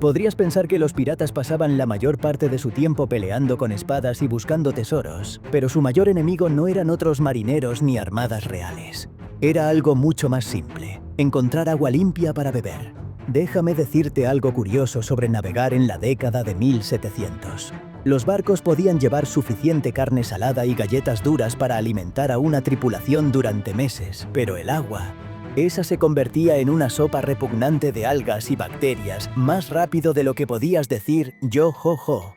Podrías pensar que los piratas pasaban la mayor parte de su tiempo peleando con espadas y buscando tesoros, pero su mayor enemigo no eran otros marineros ni armadas reales. Era algo mucho más simple: encontrar agua limpia para beber. Déjame decirte algo curioso sobre navegar en la década de 1700. Los barcos podían llevar suficiente carne salada y galletas duras para alimentar a una tripulación durante meses, pero el agua, esa se convertía en una sopa repugnante de algas y bacterias más rápido de lo que podías decir yo jo jo.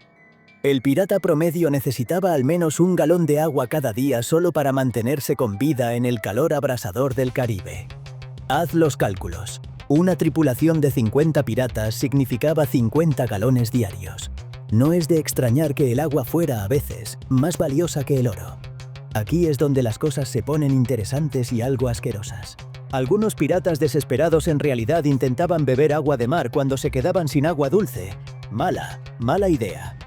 El pirata promedio necesitaba al menos 1 galón de agua cada día solo para mantenerse con vida en el calor abrasador del Caribe. Haz los cálculos. Una tripulación de 50 piratas significaba 50 galones diarios. No es de extrañar que el agua fuera a veces más valiosa que el oro. Aquí es donde las cosas se ponen interesantes y algo asquerosas. Algunos piratas desesperados en realidad intentaban beber agua de mar cuando se quedaban sin agua dulce. Mala idea.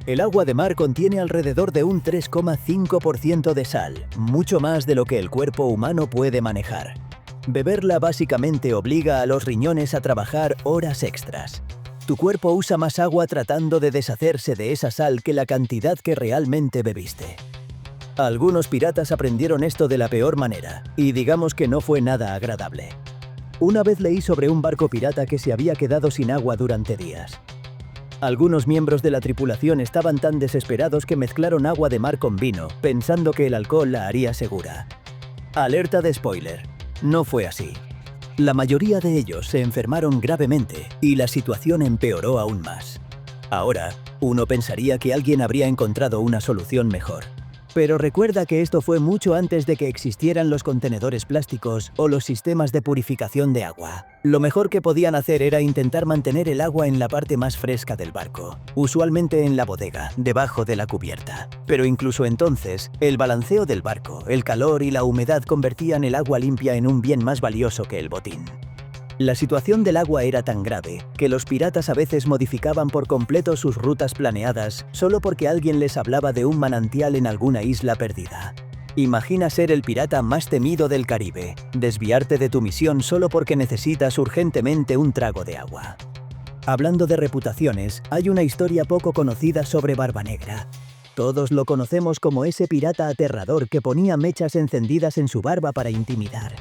El agua de mar contiene alrededor de un 3,5% de sal, mucho más de lo que el cuerpo humano puede manejar. Beberla básicamente obliga a los riñones a trabajar horas extras. Tu cuerpo usa más agua tratando de deshacerse de esa sal que la cantidad que realmente bebiste. Algunos piratas aprendieron esto de la peor manera, y digamos que no fue nada agradable. Una vez leí sobre un barco pirata que se había quedado sin agua durante días. Algunos miembros de la tripulación estaban tan desesperados que mezclaron agua de mar con vino, pensando que el alcohol la haría segura. Alerta de spoiler: no fue así. La mayoría de ellos se enfermaron gravemente y la situación empeoró aún más. Ahora, uno pensaría que alguien habría encontrado una solución mejor. Pero recuerda que esto fue mucho antes de que existieran los contenedores plásticos o los sistemas de purificación de agua. Lo mejor que podían hacer era intentar mantener el agua en la parte más fresca del barco, usualmente en la bodega, debajo de la cubierta. Pero incluso entonces, el balanceo del barco, el calor y la humedad convertían el agua limpia en un bien más valioso que el botín. La situación del agua era tan grave que los piratas a veces modificaban por completo sus rutas planeadas solo porque alguien les hablaba de un manantial en alguna isla perdida. Imagina ser el pirata más temido del Caribe, desviarte de tu misión solo porque necesitas urgentemente un trago de agua. Hablando de reputaciones, hay una historia poco conocida sobre Barbanegra. Todos lo conocemos como ese pirata aterrador que ponía mechas encendidas en su barba para intimidar.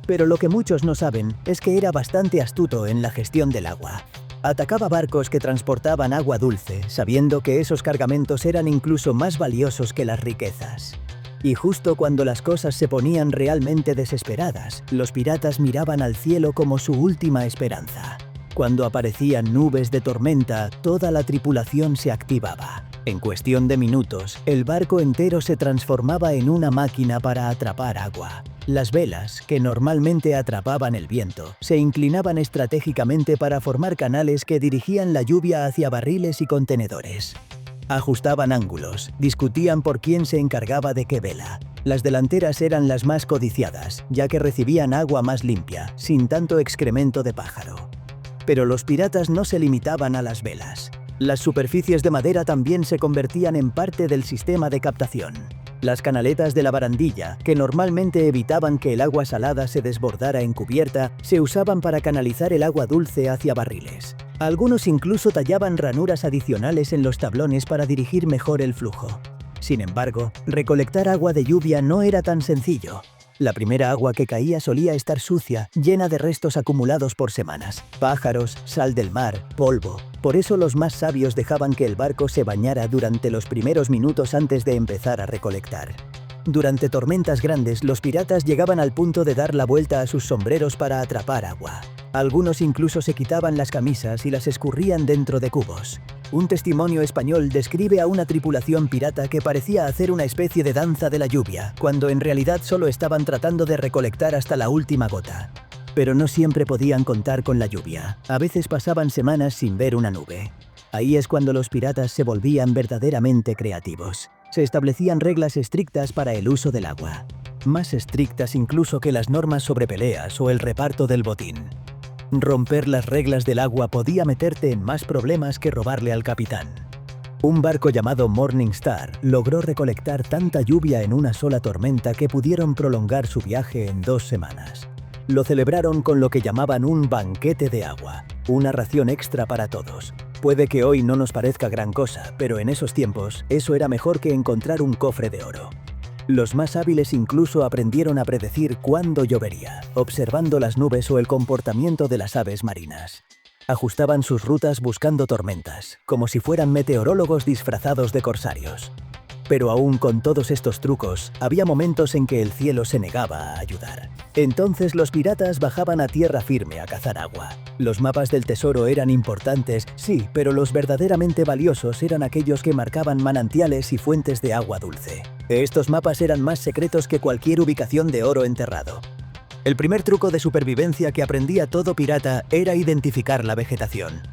Pero lo que muchos no saben es que era bastante astuto en la gestión del agua. Atacaba barcos que transportaban agua dulce, sabiendo que esos cargamentos eran incluso más valiosos que las riquezas. Y justo cuando las cosas se ponían realmente desesperadas, los piratas miraban al cielo como su última esperanza. Cuando aparecían nubes de tormenta, toda la tripulación se activaba. En cuestión de minutos, el barco entero se transformaba en una máquina para atrapar agua. Las velas, que normalmente atrapaban el viento, se inclinaban estratégicamente para formar canales que dirigían la lluvia hacia barriles y contenedores. Ajustaban ángulos, discutían por quién se encargaba de qué vela. Las delanteras eran las más codiciadas, ya que recibían agua más limpia, sin tanto excremento de pájaro. Pero los piratas no se limitaban a las velas. Las superficies de madera también se convertían en parte del sistema de captación. Las canaletas de la barandilla, que normalmente evitaban que el agua salada se desbordara en cubierta, se usaban para canalizar el agua dulce hacia barriles. Algunos incluso tallaban ranuras adicionales en los tablones para dirigir mejor el flujo. Sin embargo, recolectar agua de lluvia no era tan sencillo. La primera agua que caía solía estar sucia, llena de restos acumulados por semanas. Pájaros, sal del mar, polvo. Por eso los más sabios dejaban que el barco se bañara durante los primeros minutos antes de empezar a recolectar. Durante tormentas grandes, los piratas llegaban al punto de dar la vuelta a sus sombreros para atrapar agua. Algunos incluso se quitaban las camisas y las escurrían dentro de cubos. Un testimonio español describe a una tripulación pirata que parecía hacer una especie de danza de la lluvia, cuando en realidad solo estaban tratando de recolectar hasta la última gota. Pero no siempre podían contar con la lluvia. A veces pasaban semanas sin ver una nube. Ahí es cuando los piratas se volvían verdaderamente creativos. Se establecían reglas estrictas para el uso del agua. Más estrictas incluso que las normas sobre peleas o el reparto del botín. Romper las reglas del agua podía meterte en más problemas que robarle al capitán. Un barco llamado Morning Star logró recolectar tanta lluvia en una sola tormenta que pudieron prolongar su viaje en 2 semanas. Lo celebraron con lo que llamaban un banquete de agua, una ración extra para todos. Puede que hoy no nos parezca gran cosa, pero en esos tiempos, eso era mejor que encontrar un cofre de oro. Los más hábiles incluso aprendieron a predecir cuándo llovería, observando las nubes o el comportamiento de las aves marinas. Ajustaban sus rutas buscando tormentas, como si fueran meteorólogos disfrazados de corsarios. Pero aún con todos estos trucos, había momentos en que el cielo se negaba a ayudar. Entonces los piratas bajaban a tierra firme a cazar agua. Los mapas del tesoro eran importantes, sí, pero los verdaderamente valiosos eran aquellos que marcaban manantiales y fuentes de agua dulce. Estos mapas eran más secretos que cualquier ubicación de oro enterrado. El primer truco de supervivencia que aprendía todo pirata era identificar la vegetación.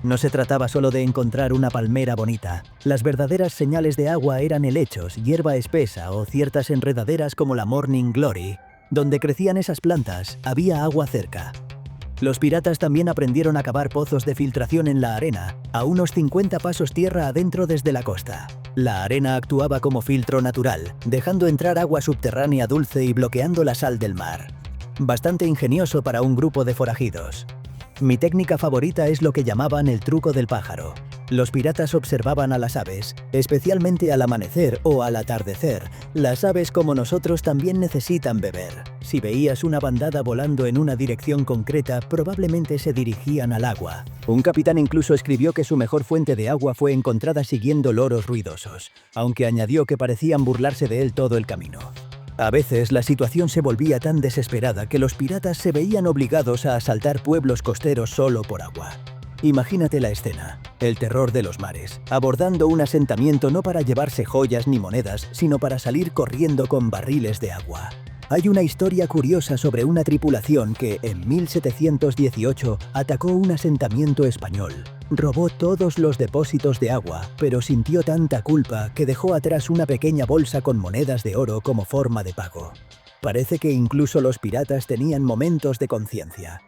No se trataba solo de encontrar una palmera bonita. Las verdaderas señales de agua eran helechos, hierba espesa o ciertas enredaderas como la Morning Glory. Donde crecían esas plantas, había agua cerca. Los piratas también aprendieron a cavar pozos de filtración en la arena, a unos 50 pasos tierra adentro desde la costa. La arena actuaba como filtro natural, dejando entrar agua subterránea dulce y bloqueando la sal del mar. Bastante ingenioso para un grupo de forajidos. Mi técnica favorita es lo que llamaban el truco del pájaro. Los piratas observaban a las aves, especialmente al amanecer o al atardecer. Las aves como nosotros también necesitan beber. Si veías una bandada volando en una dirección concreta, probablemente se dirigían al agua. Un capitán incluso escribió que su mejor fuente de agua fue encontrada siguiendo loros ruidosos, aunque añadió que parecían burlarse de él todo el camino. A veces la situación se volvía tan desesperada que los piratas se veían obligados a asaltar pueblos costeros solo por agua. Imagínate la escena, el terror de los mares, abordando un asentamiento no para llevarse joyas ni monedas, sino para salir corriendo con barriles de agua. Hay una historia curiosa sobre una tripulación que, en 1718, atacó un asentamiento español. Robó todos los depósitos de agua, pero sintió tanta culpa que dejó atrás una pequeña bolsa con monedas de oro como forma de pago. Parece que incluso los piratas tenían momentos de conciencia.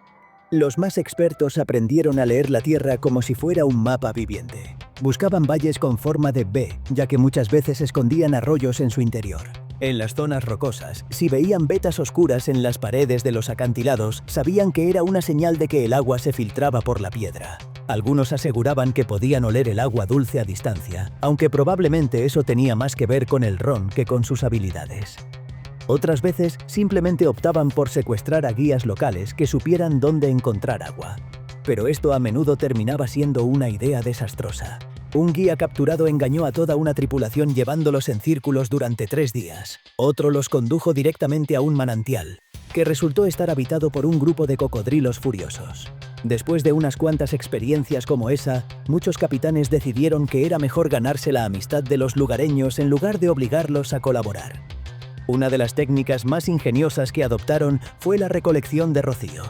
Los más expertos aprendieron a leer la tierra como si fuera un mapa viviente. Buscaban valles con forma de V, ya que muchas veces escondían arroyos en su interior. En las zonas rocosas, si veían vetas oscuras en las paredes de los acantilados, sabían que era una señal de que el agua se filtraba por la piedra. Algunos aseguraban que podían oler el agua dulce a distancia, aunque probablemente eso tenía más que ver con el ron que con sus habilidades. Otras veces simplemente optaban por secuestrar a guías locales que supieran dónde encontrar agua. Pero esto a menudo terminaba siendo una idea desastrosa. Un guía capturado engañó a toda una tripulación llevándolos en círculos durante 3 días. Otro los condujo directamente a un manantial, que resultó estar habitado por un grupo de cocodrilos furiosos. Después de unas cuantas experiencias como esa, muchos capitanes decidieron que era mejor ganarse la amistad de los lugareños en lugar de obligarlos a colaborar. Una de las técnicas más ingeniosas que adoptaron fue la recolección de rocío.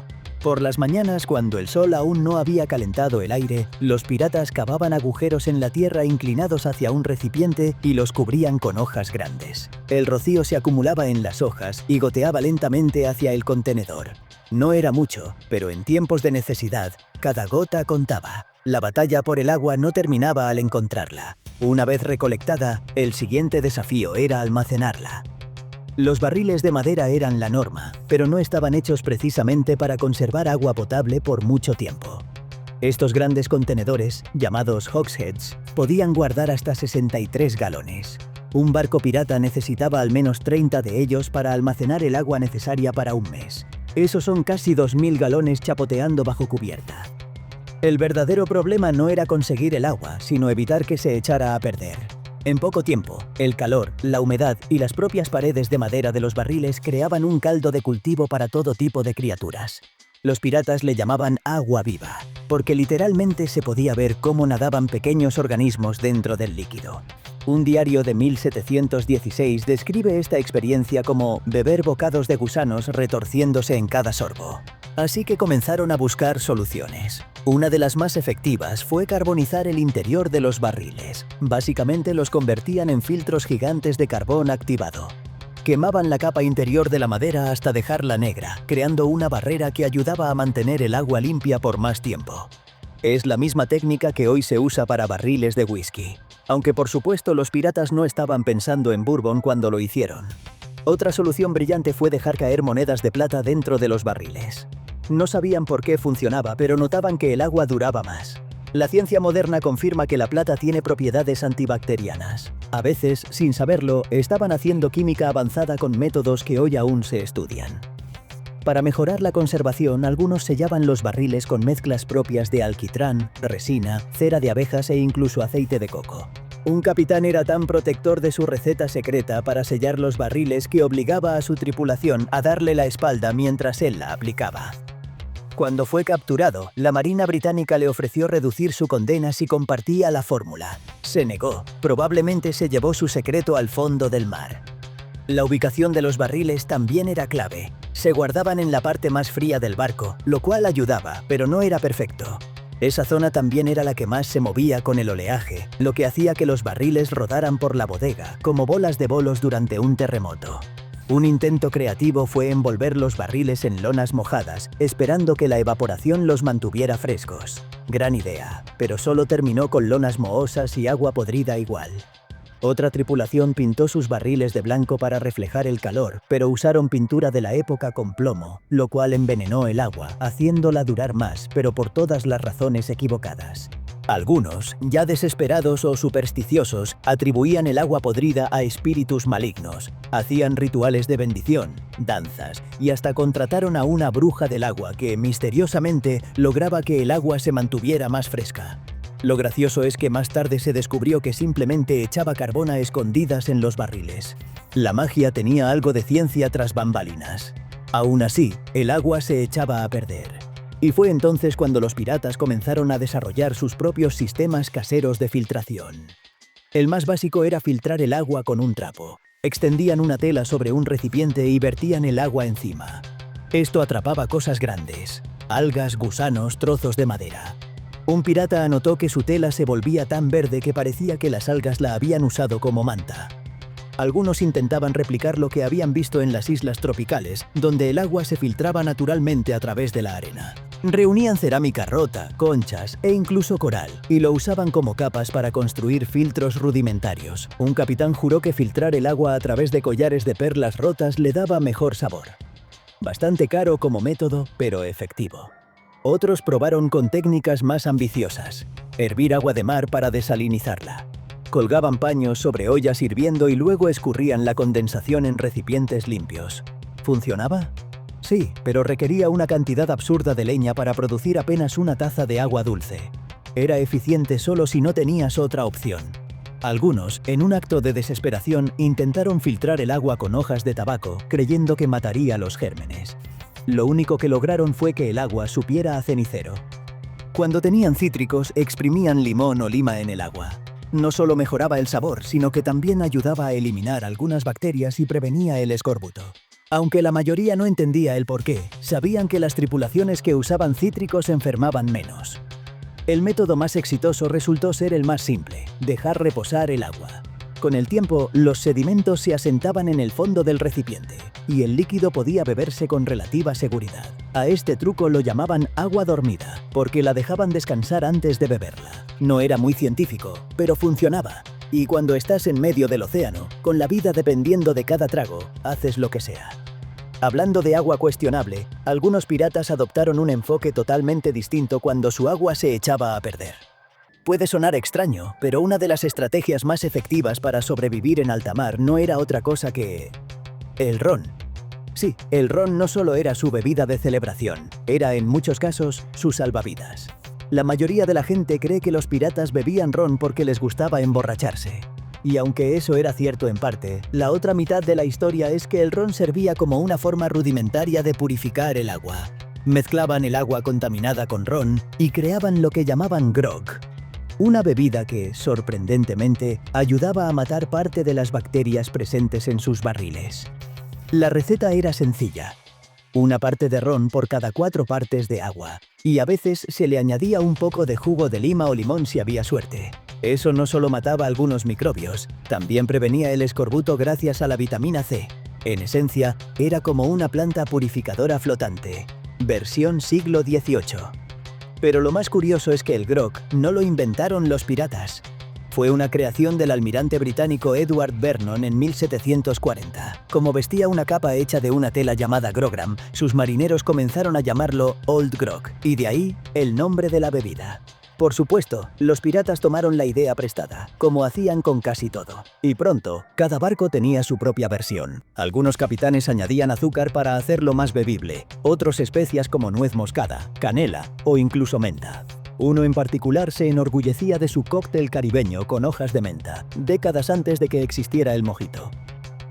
Por las mañanas, cuando el sol aún no había calentado el aire, los piratas cavaban agujeros en la tierra inclinados hacia un recipiente y los cubrían con hojas grandes. El rocío se acumulaba en las hojas y goteaba lentamente hacia el contenedor. No era mucho, pero en tiempos de necesidad, cada gota contaba. La batalla por el agua no terminaba al encontrarla. Una vez recolectada, el siguiente desafío era almacenarla. Los barriles de madera eran la norma, pero no estaban hechos precisamente para conservar agua potable por mucho tiempo. Estos grandes contenedores, llamados hogsheads, podían guardar hasta 63 galones. Un barco pirata necesitaba al menos 30 de ellos para almacenar el agua necesaria para un mes. Esos son casi 2000 galones chapoteando bajo cubierta. El verdadero problema no era conseguir el agua, sino evitar que se echara a perder. En poco tiempo, el calor, la humedad y las propias paredes de madera de los barriles creaban un caldo de cultivo para todo tipo de criaturas. Los piratas le llamaban agua viva, porque literalmente se podía ver cómo nadaban pequeños organismos dentro del líquido. Un diario de 1716 describe esta experiencia como beber bocados de gusanos retorciéndose en cada sorbo. Así que comenzaron a buscar soluciones. Una de las más efectivas fue carbonizar el interior de los barriles. Básicamente los convertían en filtros gigantes de carbón activado. Quemaban la capa interior de la madera hasta dejarla negra, creando una barrera que ayudaba a mantener el agua limpia por más tiempo. Es la misma técnica que hoy se usa para barriles de whisky, aunque por supuesto los piratas no estaban pensando en bourbon cuando lo hicieron. Otra solución brillante fue dejar caer monedas de plata dentro de los barriles. No sabían por qué funcionaba, pero notaban que el agua duraba más. La ciencia moderna confirma que la plata tiene propiedades antibacterianas. A veces, sin saberlo, estaban haciendo química avanzada con métodos que hoy aún se estudian. Para mejorar la conservación, algunos sellaban los barriles con mezclas propias de alquitrán, resina, cera de abejas e incluso aceite de coco. Un capitán era tan protector de su receta secreta para sellar los barriles que obligaba a su tripulación a darle la espalda mientras él la aplicaba. Cuando fue capturado, la Marina británica le ofreció reducir su condena si compartía la fórmula. Se negó. Probablemente se llevó su secreto al fondo del mar. La ubicación de los barriles también era clave. Se guardaban en la parte más fría del barco, lo cual ayudaba, pero no era perfecto. Esa zona también era la que más se movía con el oleaje, lo que hacía que los barriles rodaran por la bodega, como bolas de bolos durante un terremoto. Un intento creativo fue envolver los barriles en lonas mojadas, esperando que la evaporación los mantuviera frescos. Gran idea, pero solo terminó con lonas mohosas y agua podrida igual. Otra tripulación pintó sus barriles de blanco para reflejar el calor, pero usaron pintura de la época con plomo, lo cual envenenó el agua, haciéndola durar más, pero por todas las razones equivocadas. Algunos, ya desesperados o supersticiosos, atribuían el agua podrida a espíritus malignos, hacían rituales de bendición, danzas y hasta contrataron a una bruja del agua que, misteriosamente, lograba que el agua se mantuviera más fresca. Lo gracioso es que más tarde se descubrió que simplemente echaba carbón a escondidas en los barriles. La magia tenía algo de ciencia tras bambalinas. Aún así, el agua se echaba a perder. Y fue entonces cuando los piratas comenzaron a desarrollar sus propios sistemas caseros de filtración. El más básico era filtrar el agua con un trapo. Extendían una tela sobre un recipiente y vertían el agua encima. Esto atrapaba cosas grandes: algas, gusanos, trozos de madera. Un pirata anotó que su tela se volvía tan verde que parecía que las algas la habían usado como manta. Algunos intentaban replicar lo que habían visto en las islas tropicales, donde el agua se filtraba naturalmente a través de la arena. Reunían cerámica rota, conchas e incluso coral, y lo usaban como capas para construir filtros rudimentarios. Un capitán juró que filtrar el agua a través de collares de perlas rotas le daba mejor sabor. Bastante caro como método, pero efectivo. Otros probaron con técnicas más ambiciosas: hervir agua de mar para desalinizarla. Colgaban paños sobre ollas hirviendo y luego escurrían la condensación en recipientes limpios. ¿Funcionaba? Sí, pero requería una cantidad absurda de leña para producir apenas una taza de agua dulce. Era eficiente solo si no tenías otra opción. Algunos, en un acto de desesperación, intentaron filtrar el agua con hojas de tabaco, creyendo que mataría los gérmenes. Lo único que lograron fue que el agua supiera a cenicero. Cuando tenían cítricos, exprimían limón o lima en el agua. No solo mejoraba el sabor, sino que también ayudaba a eliminar algunas bacterias y prevenía el escorbuto. Aunque la mayoría no entendía el porqué, sabían que las tripulaciones que usaban cítricos enfermaban menos. El método más exitoso resultó ser el más simple: dejar reposar el agua. Con el tiempo, los sedimentos se asentaban en el fondo del recipiente, y el líquido podía beberse con relativa seguridad. A este truco lo llamaban agua dormida, porque la dejaban descansar antes de beberla. No era muy científico, pero funcionaba. Y cuando estás en medio del océano, con la vida dependiendo de cada trago, haces lo que sea. Hablando de agua cuestionable, algunos piratas adoptaron un enfoque totalmente distinto cuando su agua se echaba a perder. Puede sonar extraño, pero una de las estrategias más efectivas para sobrevivir en alta mar no era otra cosa que el ron. Sí, el ron no solo era su bebida de celebración, era en muchos casos su salvavidas. La mayoría de la gente cree que los piratas bebían ron porque les gustaba emborracharse. Y aunque eso era cierto en parte, la otra mitad de la historia es que el ron servía como una forma rudimentaria de purificar el agua. Mezclaban el agua contaminada con ron y creaban lo que llamaban grog, una bebida que, sorprendentemente, ayudaba a matar parte de las bacterias presentes en sus barriles. La receta era sencilla: una parte de ron por cada 4 partes de agua, y a veces se le añadía un poco de jugo de lima o limón si había suerte. Eso no solo mataba algunos microbios, también prevenía el escorbuto gracias a la vitamina C. En esencia, era como una planta purificadora flotante. Versión siglo XVIII. Pero lo más curioso es que el grog no lo inventaron los piratas. Fue una creación del almirante británico Edward Vernon en 1740. Como vestía una capa hecha de una tela llamada grogram, sus marineros comenzaron a llamarlo Old Grog, y de ahí el nombre de la bebida. Por supuesto, los piratas tomaron la idea prestada, como hacían con casi todo. Y pronto, cada barco tenía su propia versión. Algunos capitanes añadían azúcar para hacerlo más bebible, otros especias como nuez moscada, canela o incluso menta. Uno en particular se enorgullecía de su cóctel caribeño con hojas de menta, décadas antes de que existiera el mojito.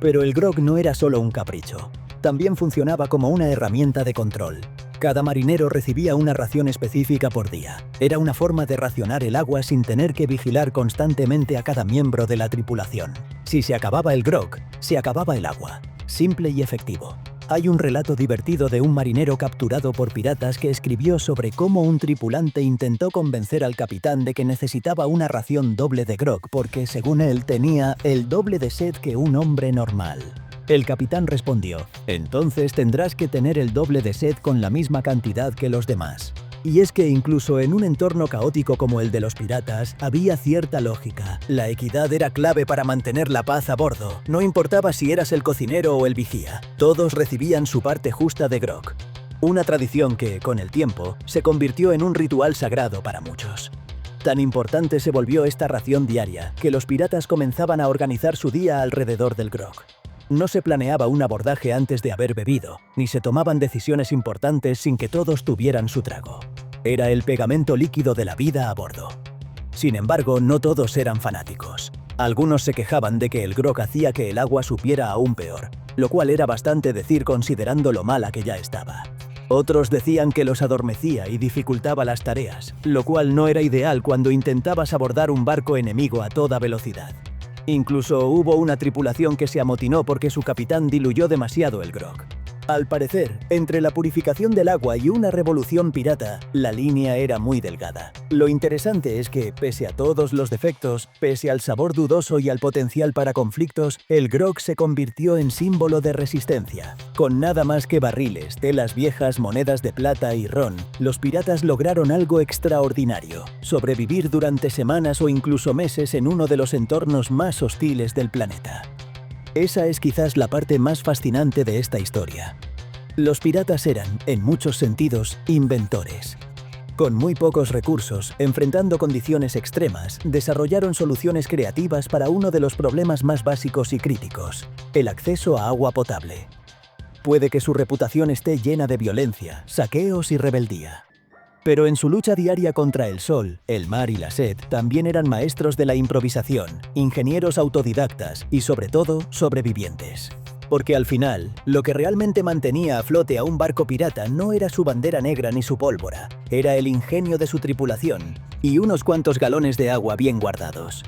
Pero el grog no era solo un capricho, también funcionaba como una herramienta de control. Cada marinero recibía una ración específica por día. Era una forma de racionar el agua sin tener que vigilar constantemente a cada miembro de la tripulación. Si se acababa el grog, se acababa el agua. Simple y efectivo. Hay un relato divertido de un marinero capturado por piratas que escribió sobre cómo un tripulante intentó convencer al capitán de que necesitaba una ración doble de grog porque, según él, tenía el doble de sed que un hombre normal. El capitán respondió: «Entonces tendrás que tener el doble de sed con la misma cantidad que los demás». Y es que incluso en un entorno caótico como el de los piratas, había cierta lógica. La equidad era clave para mantener la paz a bordo. No importaba si eras el cocinero o el vigía, todos recibían su parte justa de grog. Una tradición que, con el tiempo, se convirtió en un ritual sagrado para muchos. Tan importante se volvió esta ración diaria, que los piratas comenzaban a organizar su día alrededor del grog. No se planeaba un abordaje antes de haber bebido, ni se tomaban decisiones importantes sin que todos tuvieran su trago. Era el pegamento líquido de la vida a bordo. Sin embargo, no todos eran fanáticos. Algunos se quejaban de que el grog hacía que el agua supiera aún peor, lo cual era bastante decir considerando lo mala que ya estaba. Otros decían que los adormecía y dificultaba las tareas, lo cual no era ideal cuando intentabas abordar un barco enemigo a toda velocidad. Incluso hubo una tripulación que se amotinó porque su capitán diluyó demasiado el grog. Al parecer, entre la purificación del agua y una revolución pirata, la línea era muy delgada. Lo interesante es que, pese a todos los defectos, pese al sabor dudoso y al potencial para conflictos, el grog se convirtió en símbolo de resistencia. Con nada más que barriles, telas viejas, monedas de plata y ron, los piratas lograron algo extraordinario: sobrevivir durante semanas o incluso meses en uno de los entornos más hostiles del planeta. Esa es quizás la parte más fascinante de esta historia. Los piratas eran, en muchos sentidos, inventores. Con muy pocos recursos, enfrentando condiciones extremas, desarrollaron soluciones creativas para uno de los problemas más básicos y críticos: el acceso a agua potable. Puede que su reputación esté llena de violencia, saqueos y rebeldía. Pero en su lucha diaria contra el sol, el mar y la sed, también eran maestros de la improvisación, ingenieros autodidactas y, sobre todo, sobrevivientes. Porque al final, lo que realmente mantenía a flote a un barco pirata no era su bandera negra ni su pólvora, era el ingenio de su tripulación y unos cuantos galones de agua bien guardados.